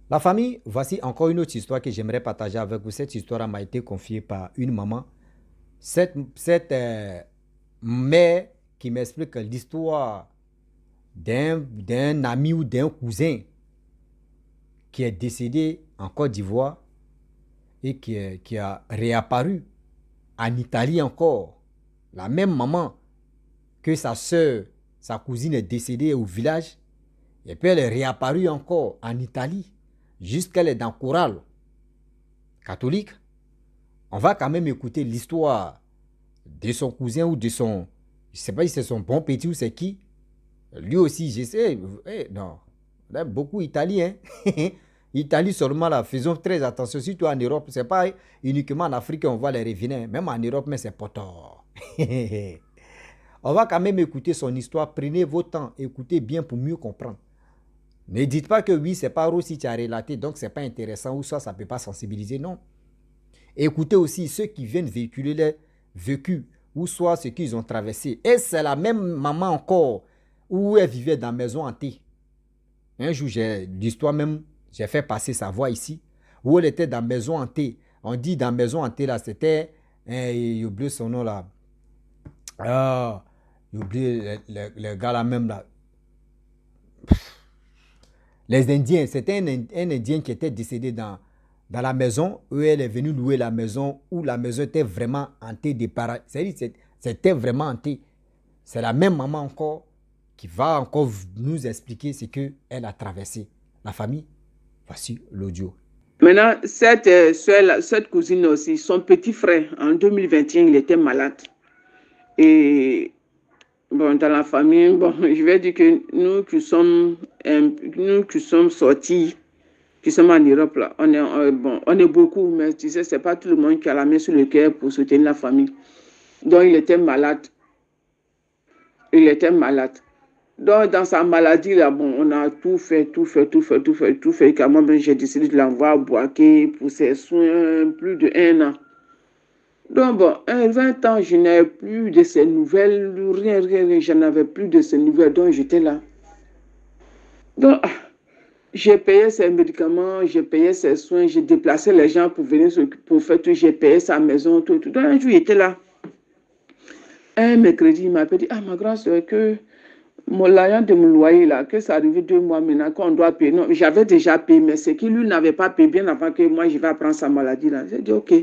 La famille, voici encore une autre histoire que j'aimerais partager avec vous. Cette histoire m'a été confiée par une maman. Cette mère qui m'explique l'histoire d'un ami ou d'un cousin qui est décédé en Côte d'Ivoire et qui a réapparu en Italie encore. La même maman que sa soeur, sa cousine est décédée au village. Et puis elle est réapparue encore en Italie. Jusqu'elle est dans chorale catholique. On va quand même écouter l'histoire de son cousin ou de son... Je ne sais pas si c'est son bon petit ou c'est qui. Lui aussi, j'essaie. Non, on aime beaucoup Italie. Hein? Italie seulement là, faisons très attention. Surtout en Europe, ce n'est pas uniquement en Afrique qu'on voit les revenants. Même en Europe, mais c'est pas tort. On va quand même écouter son histoire. Prenez votre temps, écoutez bien pour mieux comprendre. Ne dites pas que oui, c'est pas Rossi qui a relaté, donc c'est pas intéressant ou ça ne peut pas sensibiliser. Non. Écoutez aussi ceux qui viennent véhiculer les vécus ou soit ce qu'ils ont traversé. Et c'est la même maman encore où elle vivait dans la maison hantée. Un jour, l'histoire même, j'ai fait passer sa voix ici, où elle était dans la maison hantée. On dit dans la maison hantée, là, c'était, j'ai oublié son nom là. J'ai oublié le gars là même là. Les Indiens, c'était un Indien qui était décédé dans la maison, où elle est venue louer la maison, où la maison était vraiment hantée des paradis. C'est-à-dire, c'était vraiment hanté. C'est la même maman encore qui va encore nous expliquer ce qu'elle a traversé. La famille, voici l'audio. Maintenant, cette cousine aussi, son petit frère, en 2021, il était malade. Et bon, dans la famille, bon, je vais dire que nous qui sommes sortis, qui sommes en Europe, là, on est beaucoup, mais tu sais, c'est pas tout le monde qui a la main sur le cœur pour soutenir la famille. Donc, il était malade. Il était malade. Donc, dans sa maladie, là, bon, on a tout fait. Quand moi, j'ai décidé de l'envoyer à Boaké pour ses soins, plus de 1 an. Donc, bon, 20 ans, je n'avais plus de ses nouvelles, rien, je n'avais plus de ses nouvelles, donc j'étais là. Donc, j'ai payé ses médicaments, j'ai payé ses soins, j'ai déplacé les gens pour venir pour faire tout, j'ai payé sa maison, tout. Donc, un jour, il était là. Un mercredi, il m'a dit, ah, ma grande soeur, que l'argent de mon loyer, là, que ça arrive 2 mois maintenant, qu'on doit payer. Non, j'avais déjà payé, mais c'est qu'il lui n'avait pas payé bien avant que moi, je vais apprendre sa maladie, là. J'ai dit, ok.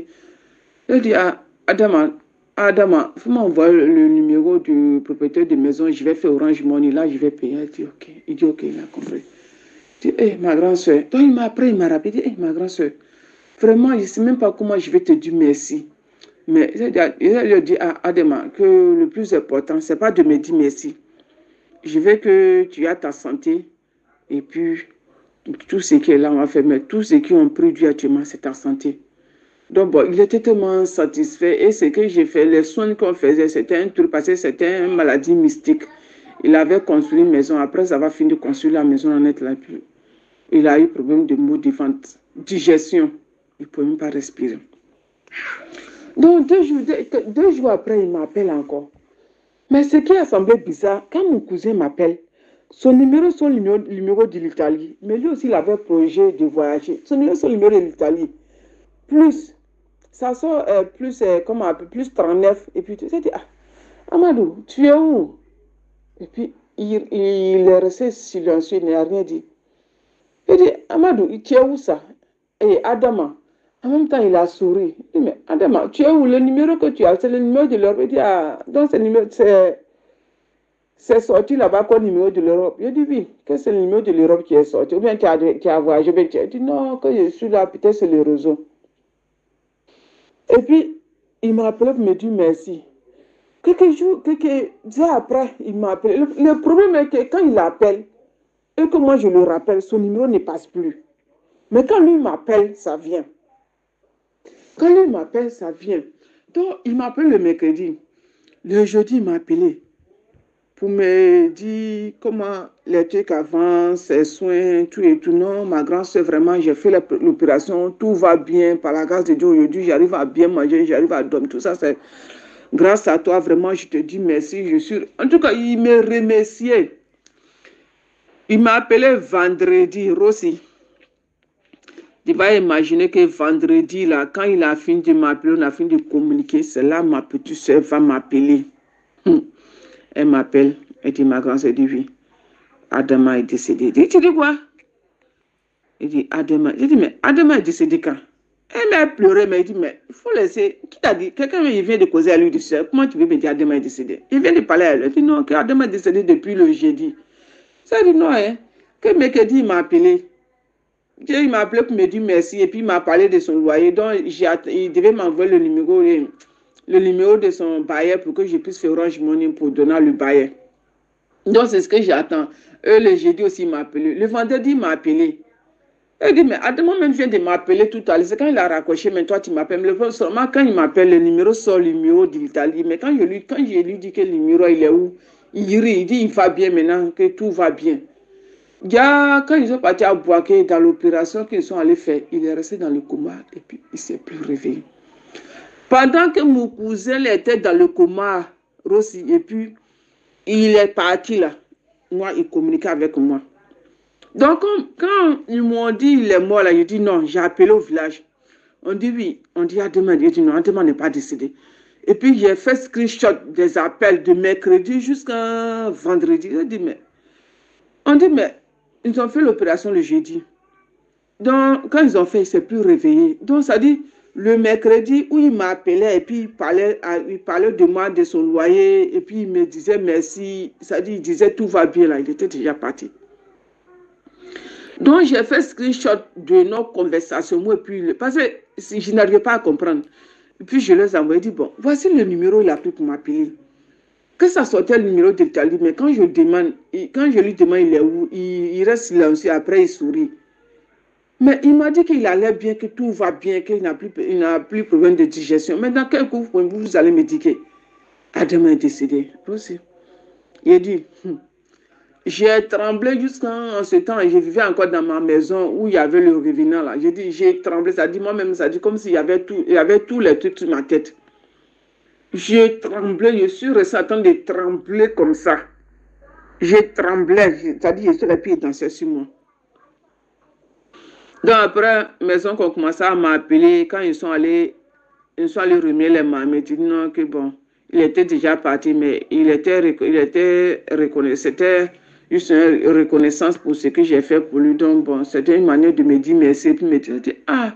J'ai dit, ah, Adama, il faut m'envoyer le numéro du propriétaire de maison, je vais faire Orange Money, là, je vais payer. Il dit, ok. Il dit, ok, il a compris. Je dis, hey, ma grande soeur. Donc, il m'a rappelé, il dit, hey, ma grande soeur, vraiment, je ne sais même pas comment je vais te dire merci. Mais il dit à Adama que le plus important, ce n'est pas de me dire merci. Je veux que tu aies ta santé et puis tout ce qui est là, on va faire, mais tout ce qui ont produit actuellement, c'est ta santé. Donc, bon, il était tellement satisfait et ce que j'ai fait, les soins qu'on faisait, c'était un truc parce que c'était une maladie mystique. Il avait construit une maison, après avoir fini de construire la maison, en est là, puis il a eu problème de maux de ventre, digestion. Il ne pouvait même pas respirer. Donc, 2 jours après, il m'appelle encore. Mais ce qui a semblé bizarre, quand mon cousin m'appelle, son numéro de l'Italie, mais lui aussi, il avait projet de voyager. Son numéro de l'Italie, plus, ça sort plus 39. Et puis, tu sais, ah, Amadou, tu es où? Et puis, il est resté silencieux, il n'a rien dit. Il dit, Amadou, tu es où ça? Et Adama, en même temps, il a souri. Il dit, mais Adama, tu es où? Le numéro que tu as, c'est le numéro de l'Europe. Il dit, ah, donc c'est sorti là-bas quoi, le numéro de l'Europe. Je dis oui, que c'est le numéro de l'Europe qui est sorti. Ou bien qui a voyagé. Il dit non, que je suis là, peut-être c'est le réseau. Et puis, il m'a appelé pour me dire merci. Quelques jours après, il m'a appelé. Le problème est que quand il appelle, et que moi je le rappelle, son numéro ne passe plus. Mais quand lui m'appelle, ça vient. Quand lui m'appelle, ça vient. Donc, il m'appelle le mercredi. Le jeudi, il m'a appelé pour me dire comment les trucs avancent, les soins, tout et tout. Non, ma grande soeur, vraiment, j'ai fait l'opération, tout va bien. Par la grâce de Dieu, aujourd'hui, j'arrive à bien manger, j'arrive à dormir. Tout ça, c'est grâce à toi, vraiment, je te dis merci. Je suis... En tout cas, il me remerciait. Il m'a appelé vendredi, Rossi. Tu vas imaginer que vendredi, là, quand il a fini de m'appeler, on a fini de communiquer, c'est là ma petite soeur va m'appeler. Elle m'appelle, elle dit, ma grande soeur dit oui, Adama est décédé. Tu dis quoi? Il dit, Adama. J'ai dit, mais Adama est décédé quand? Elle m'a pleuré, mais il dit, mais il faut laisser. Qui t'a dit? Quelqu'un il vient de causer à lui, dit, comment tu veux me dire Adama est décédé? Il vient de parler à elle. Il dit, non, que Adama est décédé depuis le jeudi. Ça dit, non, hein. Que mercredi, il m'a appelé. Il m'a appelé pour me dire merci et puis il m'a parlé de son loyer. Donc, il devait m'envoyer le numéro de son bailleur pour que je puisse faire Orange Money pour donner le bailleur. Donc, c'est ce que j'attends. Le jeudi aussi, il m'a appelé. Le vendredi, il m'a appelé. Il dit, mais Adama même vient de m'appeler tout à l'heure. C'est quand il a raccroché, mais toi, tu m'appelles. Seulement, quand il m'appelle, le numéro sort, le numéro d'Italie. Mais quand je lui dis que le numéro, il est où? Il rit, il dit, il va bien maintenant, que tout va bien. Quand ils sont partis à Boaké, dans l'opération qu'ils sont allés faire, il est resté dans le coma et puis il ne s'est plus réveillé. Pendant que mon cousin était dans le coma, Rossi, et puis il est parti là. Moi, il communiquait avec moi. Donc, quand ils m'ont dit il est mort là, j'ai dit non, j'ai appelé au village. On dit oui, on dit Adama, il dit non, Adama n'est pas décédé. Et puis j'ai fait screenshot des appels de mercredi jusqu'à vendredi. On dit mais ils ont fait l'opération le jeudi. Donc, quand ils ont fait, il ne s'est plus réveillé. Donc, ça dit, le mercredi où il m'appelait et puis il parlait de moi, de son loyer, et puis il me disait merci. Ça dit, il disait tout va bien là, il était déjà parti. Donc, j'ai fait screenshot de nos conversations, moi, et puis, parce que je n'arrivais pas à comprendre. Et puis, je leur ai envoyé, dit, bon, voici le numéro il a pris pour m'appeler. Que ça sortait le numéro de l'Italie, mais quand je lui demande il est où, il reste silencieux, après il sourit. Mais il m'a dit qu'il allait bien, que tout va bien, qu'il n'a plus de problème de digestion. Mais dans quel coup vous allez me dire que Adama est décédé? Aussi. Il a dit, j'ai tremblé jusqu'en ce temps, et je vivais encore dans ma maison où il y avait le revenant là. J'ai dit, j'ai tremblé, ça dit moi-même, ça dit comme s'il y avait tous les trucs sur ma tête. J'ai tremblé, je suis resté en train de trembler comme ça. J'ai tremblé, ça dit, je suis les pieds dansaient sur moi. Donc après, mes oncles ont commencé à m'appeler quand ils sont allés remettre les mamans. Ils dit non, que bon, il était déjà parti, mais il était reconnaissant. C'était juste une reconnaissance pour ce que j'ai fait pour lui. Donc bon, c'était une manière de me dire merci. Et puis me dire, ah.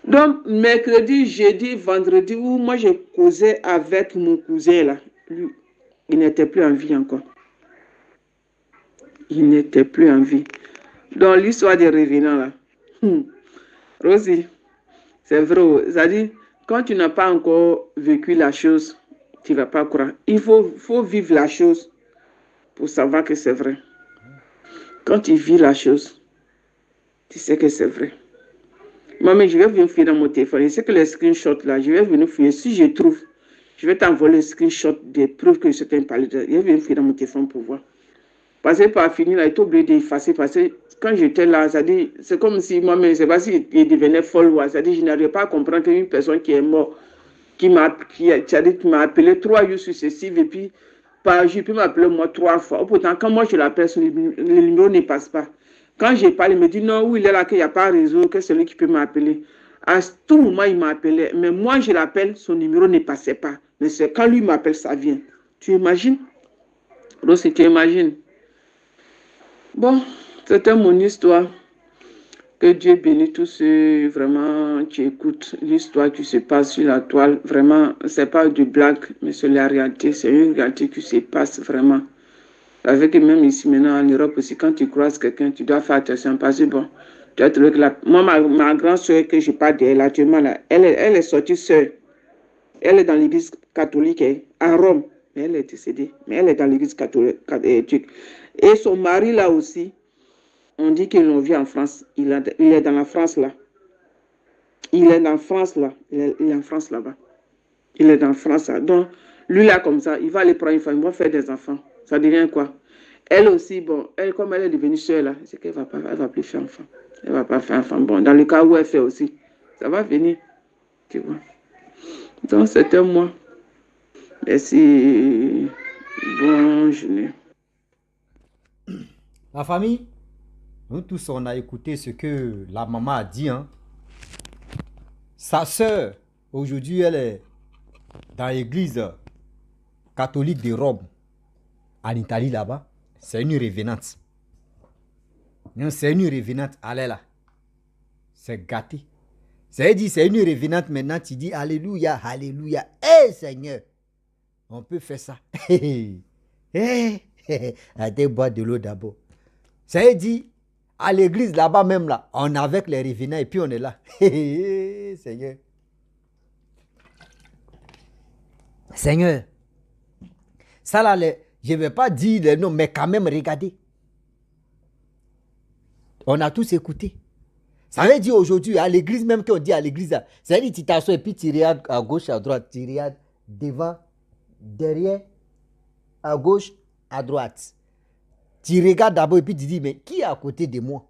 Donc mercredi, jeudi, vendredi, où moi j'ai causé avec mon cousin là, lui, il n'était plus en vie encore. Il n'était plus en vie. Dans l'histoire des revenants là, Rosie, c'est vrai, c'est-à-dire, quand tu n'as pas encore vécu la chose, tu ne vas pas croire. Il faut vivre la chose pour savoir que c'est vrai. Quand tu vis la chose, tu sais que c'est vrai. Moi, mais je vais venir fouiller dans mon téléphone. Je sais que les screenshots là, je vais venir fouiller. Si je trouve, je vais t'envoyer le screenshot des preuves que je t'ai parlé. Je vais venir fouiller dans mon téléphone pour voir. Parce que par finir, là, il est obligé d'effacer. Parce que quand j'étais là, c'est comme si moi-même, je ne sais pas si il devenait folle. C'est-à-dire, je n'arrivais pas à comprendre qu'une personne qui est morte, qui m'a appelé 3 jours successifs, et puis par jour, il peut m'appeler moi 3 fois. Pourtant, quand moi je l'appelle, le numéro ne passe pas. Quand je parle, il me dit non, oui, il est là, qu'il n'y a pas réseau, que c'est lui qui peut m'appeler. À tout moment, il m'appelait. Mais moi, je l'appelle, son numéro ne passait pas. Mais c'est quand lui m'appelle, ça vient. Tu imagines? Rosy, tu imagines? Bon, c'était mon histoire. Que Dieu bénisse tous ceux vraiment qui écoutent l'histoire qui se passe sur la toile. Vraiment, ce n'est pas du blague, mais c'est la réalité. C'est une réalité qui se passe vraiment. Avec même ici maintenant en Europe aussi, quand tu croises quelqu'un, tu dois faire attention parce que bon, tu as trouvé que moi, ma grande soeur que je parle d'elle actuellement, là, elle est sortie seule. Elle est dans l'église catholique à Rome, mais elle est décédée. Mais elle est dans l'église catholique. Et son mari là aussi, on dit qu'ils l'ont vu en France. Il est dans la France là. Il est en France là. Il est en France là-bas. Il est dans France là. Donc, lui là comme ça, il va aller prendre une femme, il va faire des enfants. Ça devient quoi? Elle aussi, bon, comme elle est devenue seule là, c'est qu'elle ne va plus faire enfant. Elle ne va pas faire enfant. Bon, dans le cas où elle fait aussi, ça va venir. Tu vois. Donc, c'était moi. Merci. Bonne journée. La famille, Nous tous, on a écouté ce que la maman a dit. Hein. Sa sœur, aujourd'hui, elle est dans l'église catholique de Rome, en Italie là-bas. C'est une révénante. Non, c'est une révénante. Allez là. C'est gâté. C'est dit, c'est une révénante maintenant. Tu dis Alléluia, Alléluia. Hé Seigneur, on peut faire ça. Allez, boire de l'eau d'abord. C'est dit, à l'église là-bas même là, on est avec les révénants et puis on est là. Seigneur. Seigneur. Ça là, je ne vais pas dire le nom, mais quand même, regardez. On a tous écouté. Ça veut dire aujourd'hui, à l'église même qu'on dit à l'église, ça veut dire tu t'assois et puis tu regardes à gauche, à droite, tu regardes devant, derrière, à gauche, à droite. Tu regardes d'abord et puis tu dis, mais qui est à côté de moi?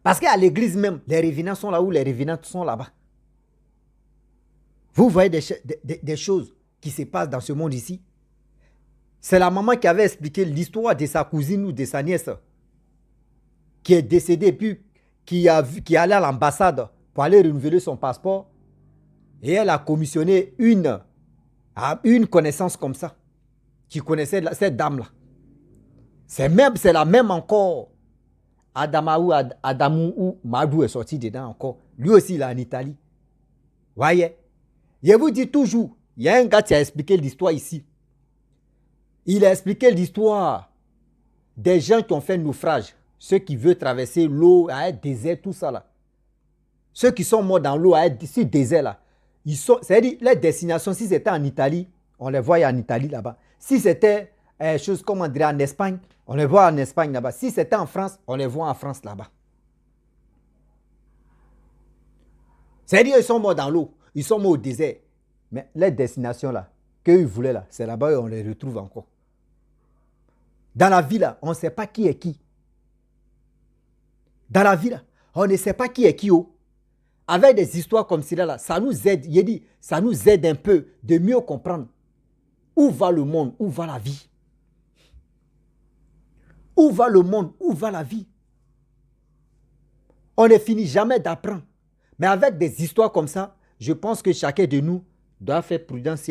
Parce qu'à l'église même, les revenants sont là où les revenantes sont là-bas. Vous voyez des choses qui se passent dans ce monde ici. C'est la maman qui avait expliqué l'histoire de sa cousine ou de sa nièce qui est décédée puis qui est allée à l'ambassade pour aller renouveler son passeport. Et elle a commissionné une connaissance comme ça, qui connaissait cette dame-là. C'est la même encore. Adamou ou Madou est sorti dedans encore. Lui aussi, il est en Italie. Voyez. Je vous dis toujours, il y a un gars qui a expliqué l'histoire ici. Il a expliqué l'histoire des gens qui ont fait naufrage. Ceux qui veulent traverser l'eau, à un désert, tout ça là. Ceux qui sont morts dans l'eau, à un désert là. C'est-à-dire, les destinations, si c'était en Italie, on les voit en Italie là-bas. Si c'était chose comme on dirait en Espagne, on les voit en Espagne là-bas. Si c'était en France, on les voit en France là-bas. C'est-à-dire, ils sont morts dans l'eau, ils sont morts au désert. Mais les destinations là, qu'ils voulaient là, c'est là-bas qu'on les retrouve encore. Dans la vie là, on ne sait pas qui est qui. Dans la vie là, on ne sait pas qui est qui. Avec des histoires comme cela là, ça nous aide, il dit, ça nous aide un peu de mieux comprendre où va le monde, où va la vie. Où va le monde, où va la vie. On ne finit jamais d'apprendre. Mais avec des histoires comme ça, je pense que chacun de nous doit faire prudence,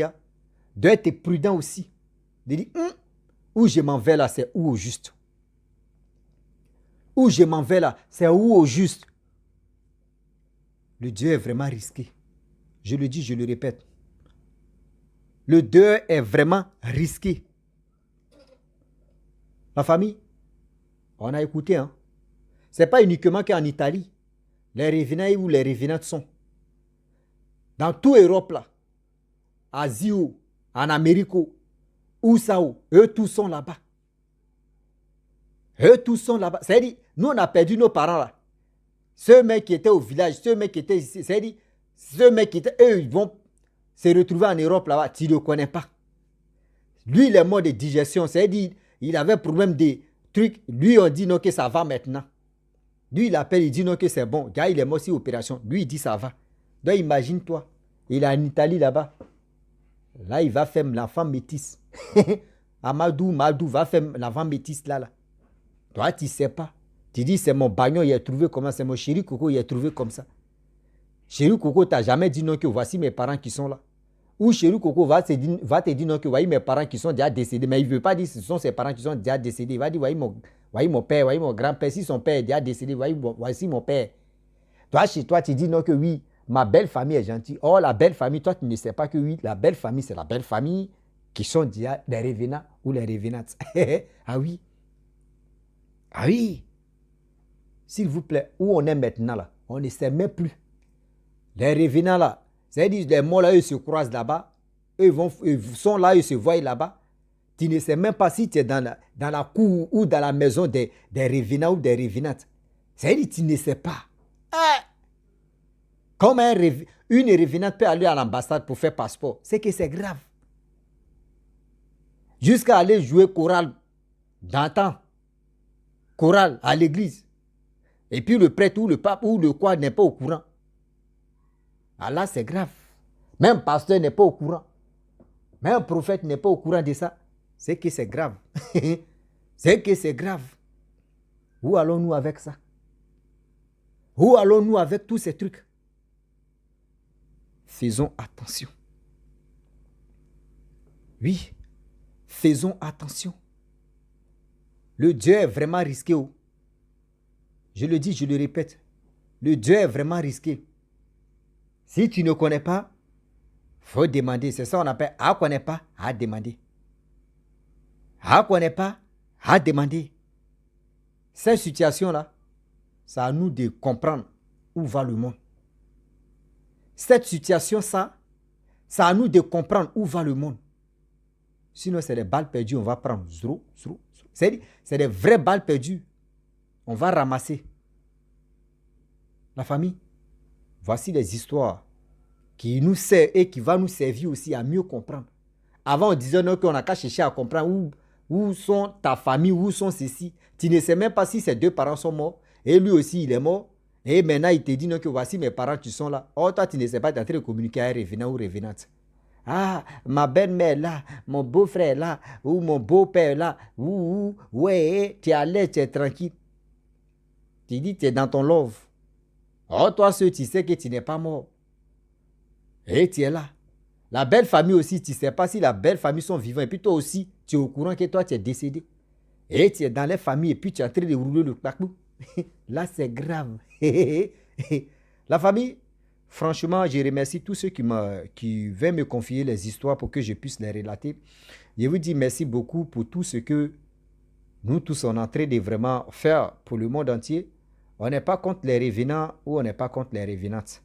doit être prudent aussi. De dire, où je m'en vais là, c'est où au juste. Où je m'en vais là, c'est où au juste. Le Dieu est vraiment risqué. Je le dis, je le répète. Le Dieu est vraiment risqué. La famille, on a écouté. Hein? Ce n'est pas uniquement qu'en Italie, les revenants où les revenantes sont. Dans toute Europe, là, Asie, en Amérique, où ça, eux tous sont là-bas. Eux tous sont là-bas. C'est-à-dire, nous on a perdu nos parents là. Ceux mecs qui étaient au village, ceux mecs qui étaient ici, c'est-à-dire, ceux mecs qui étaient, eux, ils vont se retrouver en Europe là-bas, tu ne le connais pas. Lui, il est mort de digestion, c'est-à-dire, il avait problème des trucs. Lui, on dit non que ça va maintenant. Lui, il appelle, il dit non que c'est bon. Gars, il est mort sur opération. Lui, il dit ça va. Donc, imagine-toi, il est en Italie là-bas. Là, il va faire l'enfant métisse. Amadou va faire l'enfant métisse là. Toi, tu ne sais pas. Tu dis, c'est mon bagnon, il a trouvé comment, c'est mon chéri Coco, il a trouvé comme ça. Chéri Coco, tu n'as jamais dit non que voici mes parents qui sont là. Ou chéri Coco va te dire non que voici mes parents qui sont déjà décédés. Mais il ne veut pas dire que ce sont ses parents qui sont déjà décédés. Il va dire, voici mon père, voici mon grand-père. Si son père est déjà décédé, voici mon père. Toi, chez toi, tu dis non que oui, ma belle famille est gentille. Oh, la belle famille, toi, tu ne sais pas que oui, la belle famille, c'est la belle famille qui sont déjà les revenants ou les revenantes. Ah oui. Ah oui. S'il vous plaît, où on est maintenant là, on ne sait même plus. Les revenants là, c'est-à-dire les morts là, eux se croisent là-bas, eux sont là, ils se voient là-bas. Tu ne sais même pas si tu es dans la cour ou dans la maison des revenants ou des revenantes. C'est-à-dire tu ne sais pas. Comment une revenante peut aller à l'ambassade pour faire passeport, c'est que c'est grave. Jusqu'à aller jouer chorale d'antan, chorale à l'église. Et puis le prêtre ou le pape ou le quoi n'est pas au courant. Ah là, c'est grave. Même pasteur n'est pas au courant. Même prophète n'est pas au courant de ça. C'est que c'est grave. C'est que c'est grave. Où allons-nous avec ça? Où allons-nous avec tous ces trucs? Faisons attention. Oui, faisons attention. Le Dieu est vraiment risqué. Je le dis, je le répète. Le Dieu est vraiment risqué. Si tu ne connais pas, il faut demander. C'est ça qu'on appelle à connaît pas, à demander. À connaît pas, à demander. Cette situation-là, c'est à nous de comprendre où va le monde. Cette situation, ça, c'est à nous de comprendre où va le monde. Sinon, c'est des balles perdues, on va prendre. C'est des vraies balles perdues. On va ramasser. La famille, voici les histoires qui nous servent et qui vont nous servir aussi à mieux comprendre. Avant, on disait non, qu'on n'a qu'à chercher à comprendre où sont ta famille, où sont ceci. Tu ne sais même pas si ses deux parents sont morts. Et lui aussi, il est mort. Et maintenant, il te dit non, que voici mes parents qui sont là. Oh, toi, tu ne sais pas, tu es en train de communiquer à un revenant ou revenante. Ah, ma belle-mère là, mon beau-frère là, ou mon beau-père là, ouais, tu es à l'aise, tu es tranquille. Tu dis, tu es dans ton love. Oh, toi, tu sais que tu n'es pas mort. Et tu es là. La belle famille aussi, tu ne sais pas si la belle famille sont vivants. Et puis toi aussi, tu es au courant que toi, tu es décédé. Et tu es dans les familles et puis tu es en train de rouler le claquou. Là, c'est grave. La famille, franchement, je remercie tous ceux qui viennent me confier les histoires pour que je puisse les relater. Je vous dis merci beaucoup pour tout ce que nous tous sommes en train de vraiment faire pour le monde entier. On n'est pas contre les revenants ou on n'est pas contre les revenantes.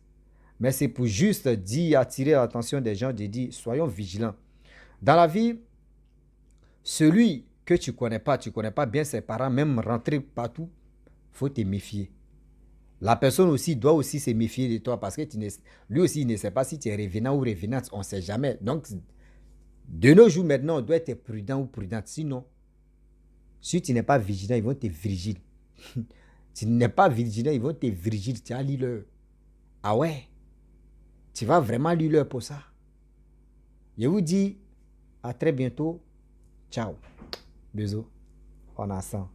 Mais c'est pour juste dire, attirer l'attention des gens, de dire, soyons vigilants. Dans la vie, celui que tu ne connais pas bien ses parents, même rentrer partout, il faut te méfier. La personne aussi doit aussi se méfier de toi parce que lui aussi, il ne sait pas si tu es revenant ou revenante, on ne sait jamais. Donc, de nos jours maintenant, on doit être prudent ou prudente. Sinon, si tu n'es pas vigilant, ils vont te virgile. Tu n'es pas vigilant, ils vont te virgile. Tu as lu leur. Ah ouais? Tu vas vraiment lire leur pour ça. Je vous dis à très bientôt. Ciao. Bisous. On a ça.